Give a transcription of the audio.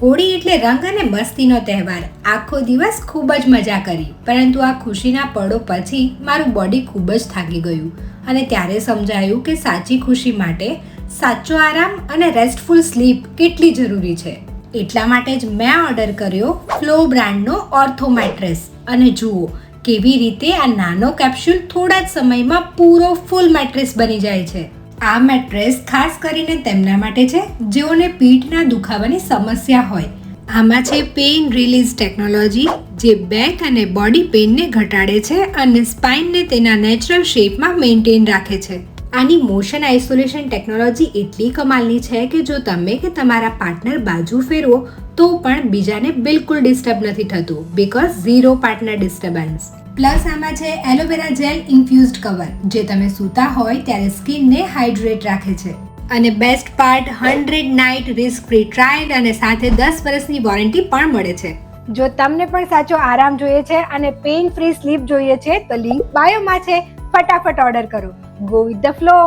હોળી એટલે રંગ અને મસ્તીનો તહેવાર. આખો દિવસ ખૂબ જ મજા કરી, પરંતુ આ ખુશીના પળો પછી મારું બોડી ખૂબ જ થાકી ગયું અને ત્યારે સમજાયું કે સાચી ખુશી માટે સાચો આરામ અને રેસ્ટફુલ સ્લીપ કેટલી જરૂરી છે. એટલા માટે જ મેં ઓર્ડર કર્યો ફ્લો બ્રાન્ડનો ઓર્થો મેટ્રેસ અને જુઓ કેવી રીતે આ નાનો કેપ્સ્યુલ થોડા જ સમયમાં પૂરો ફૂલ મેટ્રેસ બની જાય છે. આ મેટ્રેસ ખાસ કરીને તેમના માટે છે જેઓને પીઠના દુખાવાની સમસ્યા હોય. આમાં છે પેઇન રિલીઝ ટેકનોલોજી જે બેક અને બોડી પેઇનને ઘટાડે છે અને સ્પાઇનને તેના નેચરલ શેપમાં મેન્ટેન રાખે છે. આની મોશન આઇસોલેશન ટેકનોલોજી એટલી કમાલની છે કે જો તમે કે તમારા પાર્ટનર બાજુ ફેરવો તો પણ બીજાને બિલકુલ ડિસ્ટર્બ નથી થતું, because zero partner disturbance. Plus આમાં છે એલોવેરા જેલ ઇન્ફ્યુઝડ કવર જે તમે સૂતા હોય ત્યારે સ્કિનને હાઇડ્રેટ રાખે છે. અને best part 100 night risk free trial અને સાથે 10 વર્ષની વોરંટી પણ મળે છે. જો તમને પણ સાચો આરામ જોઈએ છે અને પેઇન ફ્રી સ્લીપ જોઈએ છે તો લિંક બાયોમાં છે. ફટાફટ ઓર્ડર કરો. Go with the flow.